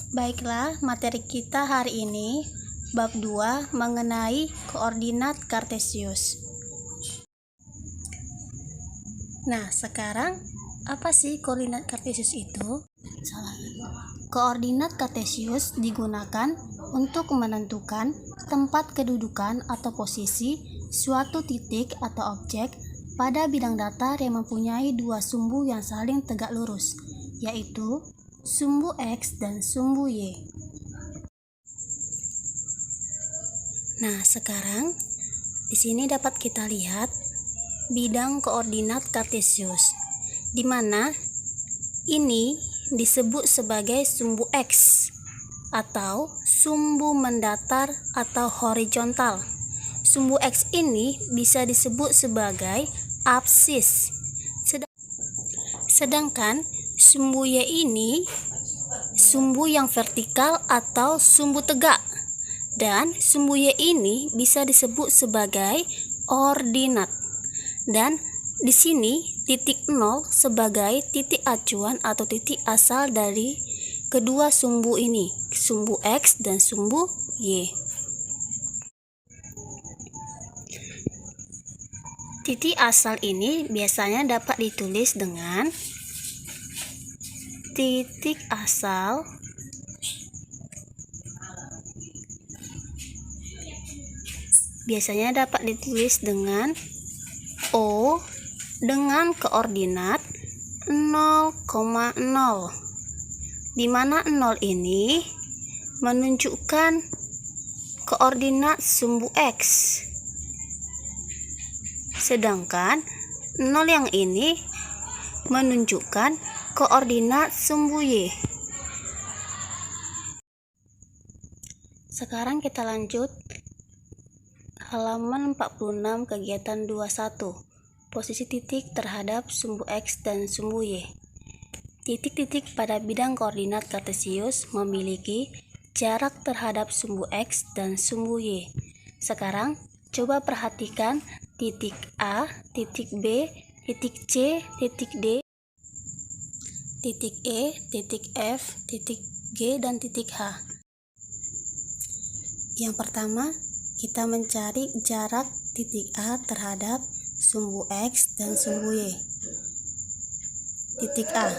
Baiklah, materi kita hari ini bab 2 mengenai koordinat kartesius. Nah, sekarang apa sih koordinat kartesius itu? Koordinat kartesius digunakan untuk menentukan tempat kedudukan atau posisi suatu titik atau objek pada bidang datar yang mempunyai dua sumbu yang saling tegak lurus, yaitu sumbu X dan sumbu Y. Nah, sekarang di sini dapat kita lihat bidang koordinat kartesius, di mana ini disebut sebagai sumbu X atau sumbu mendatar atau horizontal. Sumbu X ini bisa disebut sebagai absis. Sedangkan sumbu Y ini sumbu yang vertikal atau sumbu tegak. Dan sumbu Y ini bisa disebut sebagai ordinat. Dan di sini titik 0 sebagai titik acuan atau titik asal dari kedua sumbu ini, sumbu X dan sumbu Y. Titik asal ini biasanya dapat ditulis dengan titik asal dengan O dengan koordinat 0,0, di mana 0 ini menunjukkan koordinat sumbu X, sedangkan 0 yang ini menunjukkan koordinat sumbu Y. Sekarang kita lanjut halaman 46 kegiatan 21, posisi titik terhadap sumbu X dan sumbu Y. Titik-titik pada bidang koordinat kartesius memiliki jarak terhadap sumbu X dan sumbu Y. Sekarang coba perhatikan titik A, titik B, titik C, titik D, titik E, titik F, titik G, dan titik H. Yang pertama, kita mencari jarak titik A terhadap sumbu X dan sumbu Y. Titik A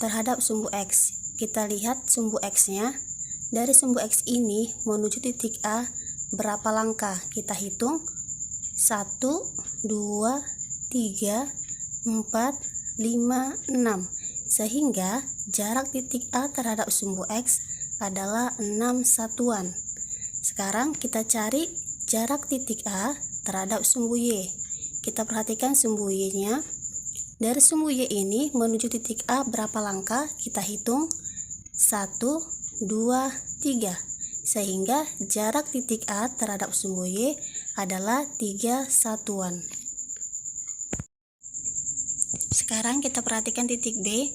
terhadap sumbu X. Kita lihat sumbu X-nya. Dari sumbu X ini menuju titik A berapa langkah? Kita hitung 1, 2, 3, 4, 5, 6. Sehingga jarak titik A terhadap sumbu X adalah 6 satuan. Sekarang kita cari jarak titik A terhadap sumbu Y. Kita perhatikan sumbu Y-nya. Dari sumbu Y ini menuju titik A berapa langkah? Kita hitung 1, 2, 3. Sehingga jarak titik A terhadap sumbu Y adalah 3 satuan. Sekarang kita perhatikan titik B.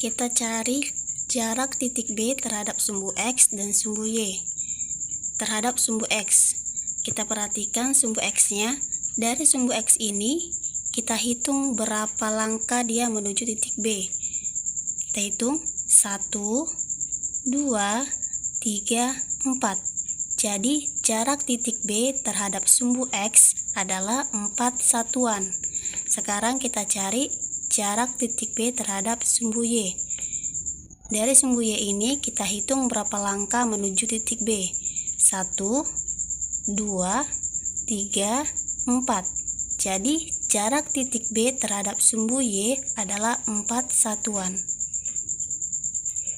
Kita cari jarak titik B terhadap sumbu X dan sumbu Y. Terhadap sumbu X, kita perhatikan sumbu X-nya. Dari sumbu X ini kita hitung berapa langkah dia menuju titik B. Kita hitung 1, 2, 3, 4. Jadi jarak titik B terhadap sumbu X adalah 4 satuan. Sekarang kita cari jarak titik B terhadap sumbu Y. Dari sumbu Y ini kita hitung berapa langkah menuju titik B. 1, 2, 3, 4. Jadi jarak titik B terhadap sumbu Y adalah 4 satuan.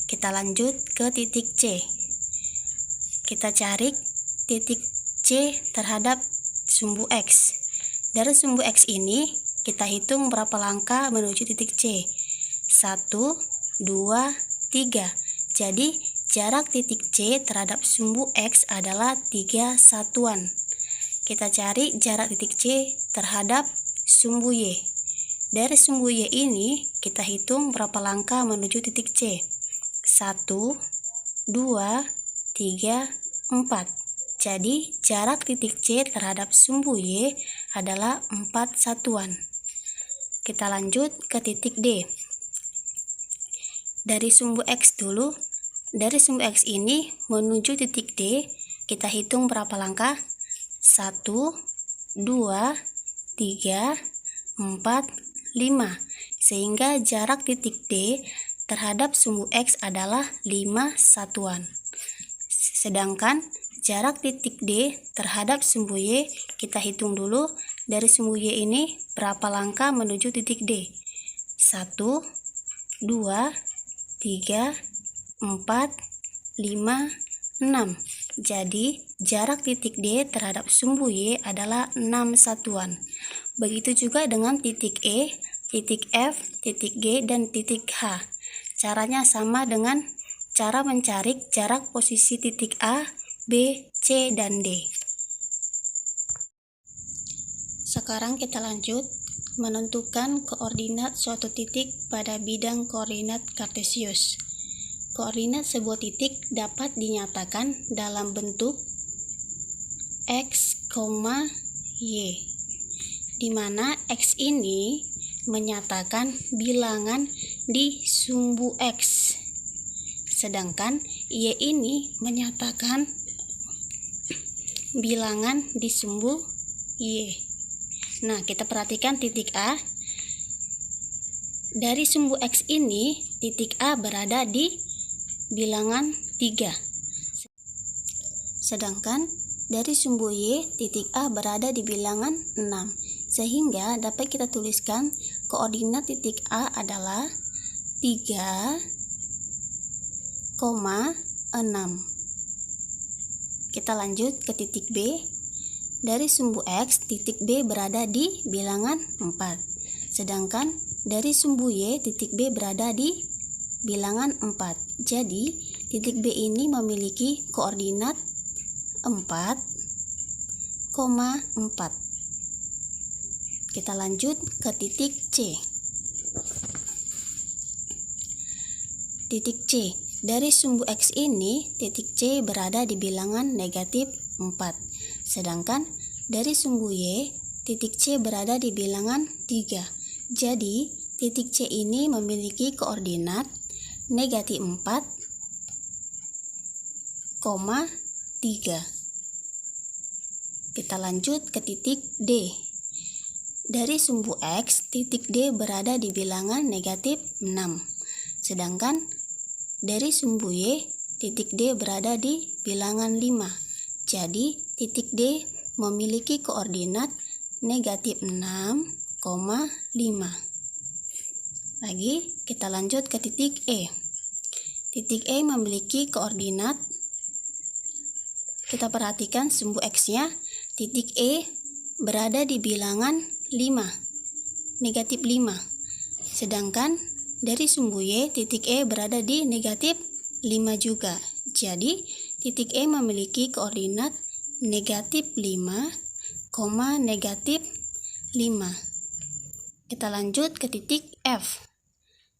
Kita lanjut ke titik C. Kita cari titik C terhadap sumbu X. Dari sumbu X ini kita hitung berapa langkah menuju titik C. 1, 2, 3. Jadi jarak titik C terhadap sumbu X adalah 3 satuan. Kita cari jarak titik C terhadap sumbu Y. Dari sumbu Y ini kita hitung berapa langkah menuju titik C. 1, 2, 3, 4. Jadi jarak titik C terhadap sumbu Y adalah 4 satuan. Kita lanjut ke titik D. Dari sumbu X dulu, Dari sumbu X ini menuju titik D, kita hitung berapa langkah? 1, 2, 3, 4, 5. Sehingga jarak titik D terhadap sumbu X adalah 5 satuan. Sedangkan jarak titik D terhadap sumbu Y, kita hitung dulu dari sumbu Y ini berapa langkah menuju titik D. 1, 2, 3, 4, 5, 6. Jadi jarak titik D terhadap sumbu Y adalah 6 satuan. Begitu juga dengan titik E, titik F, titik G, dan titik H. Caranya sama dengan cara mencari jarak posisi titik A, B, C, dan D. Sekarang kita lanjut menentukan koordinat suatu titik pada bidang koordinat kartesius. Koordinat sebuah titik dapat dinyatakan dalam bentuk X, Y, di mana X ini menyatakan bilangan di sumbu X, sedangkan Y ini menyatakan bilangan di sumbu Y. Nah, kita perhatikan titik A. Dari sumbu X ini, titik A berada di bilangan 3. Sedangkan dari sumbu Y, titik A berada di bilangan 6. Sehingga dapat kita tuliskan koordinat titik A adalah 3,6. Kita lanjut ke titik B. Dari sumbu X, titik B berada di bilangan 4. Sedangkan dari sumbu Y, titik B berada di bilangan 4. Jadi, titik B ini memiliki koordinat 4,4. Kita lanjut ke titik C. Titik C. Dari sumbu X ini, titik C berada di bilangan negatif 4. Sedangkan dari sumbu Y, titik C berada di bilangan 3. Jadi, titik C ini memiliki koordinat negatif 4,3. Kita lanjut ke titik D. Dari sumbu X, titik D berada di bilangan negatif 6. Sedangkan dari sumbu Y, titik D berada di bilangan 5. Jadi, titik D memiliki koordinat negatif 6,5. Lagi, kita lanjut ke titik E. Titik E memiliki koordinat, kita perhatikan sumbu X-nya, titik E berada di bilangan 5, negatif 5. Sedangkan dari sumbu Y, titik E berada di negatif 5 juga. Jadi, titik E memiliki koordinat negatif 5, negatif 5. Kita lanjut ke titik F.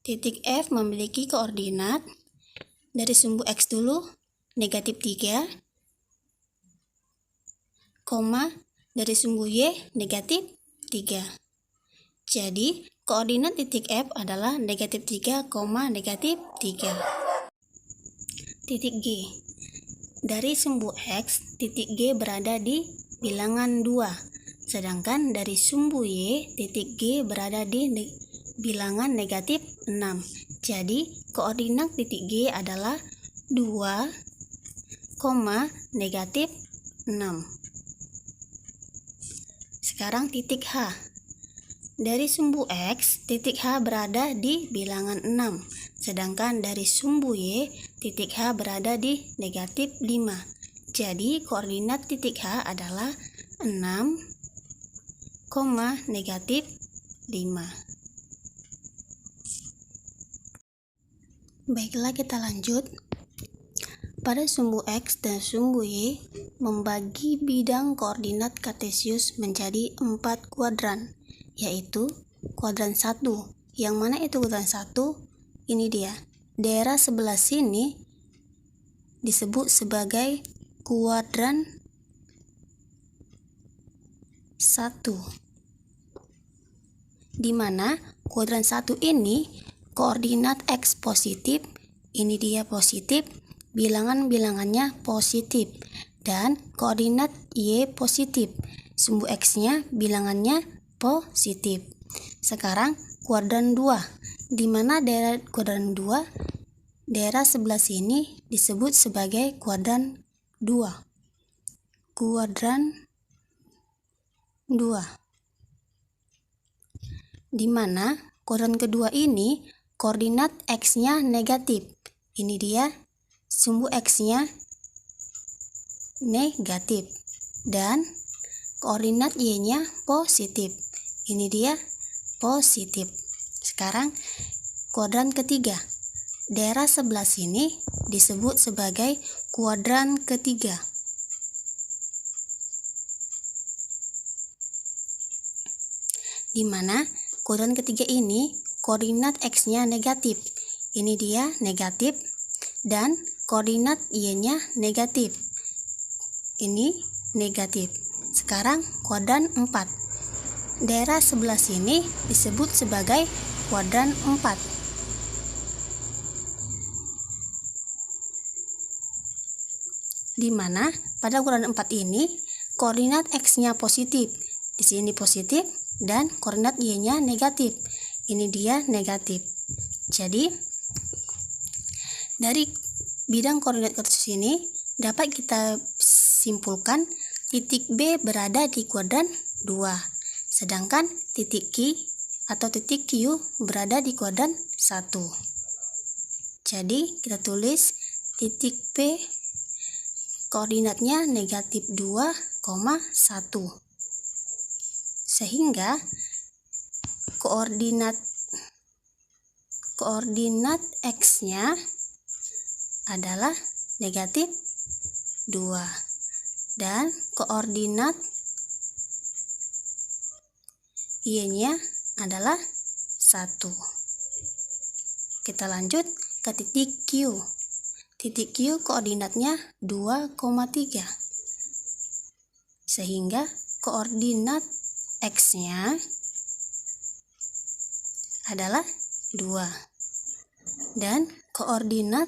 Titik F memiliki koordinat dari sumbu X dulu, negatif 3, dari sumbu Y, negatif 3. Jadi, koordinat titik F adalah negatif 3, negatif 3. Titik G. Dari sumbu X, titik G berada di bilangan 2. Sedangkan dari sumbu Y, titik G berada di bilangan negatif 6. Jadi, koordinat titik G adalah 2, negatif 6. Sekarang titik H. Dari sumbu X, titik H berada di bilangan 6. Sedangkan dari sumbu Y, titik H berada di negatif 5. Jadi, koordinat titik H adalah 6, negatif 5. Baiklah, kita lanjut. Pada sumbu X dan sumbu Y membagi bidang koordinat kartesius menjadi 4 kuadran, yaitu kuadran 1. Yang mana itu kuadran 1? Ini dia. Daerah sebelah sini disebut sebagai kuadran 1. Di mana kuadran 1 ini koordinat X positif, ini dia positif, bilangan-bilangannya positif dan koordinat Y positif. Sumbu X-nya bilangannya positif. Sekarang kuadran 2. Di mana daerah kuadran 2? Daerah sebelah sini disebut sebagai kuadran 2. Kuadran 2. Di mana kuadran kedua ini koordinat X-nya negatif. Ini dia sumbu X-nya negatif dan koordinat Y-nya positif. Ini dia positif. Sekarang kuadran ketiga. Daerah sebelah sini disebut sebagai kuadran ketiga. Di mana kuadran ketiga ini koordinat X-nya negatif. Ini dia negatif dan koordinat Y-nya negatif. Ini negatif. Sekarang kuadran 4. Daerah sebelah sini disebut sebagai kuadran 4. Di mana pada kuadran 4 ini koordinat X-nya positif. Di sini positif dan koordinat Y-nya negatif. Ini dia negatif. Jadi dari bidang koordinat kartus ini dapat kita simpulkan titik B berada di kuadran 2. Sedangkan titik Q atau titik Q berada di kuadran 1. Jadi kita tulis titik P koordinatnya negatif 2,1. Sehingga koordinat X-nya adalah negatif 2 dan koordinat Y-nya adalah 1. Kita lanjut ke titik Q. Titik Q koordinatnya 2,3. Sehingga koordinat X-nya adalah 2 dan koordinat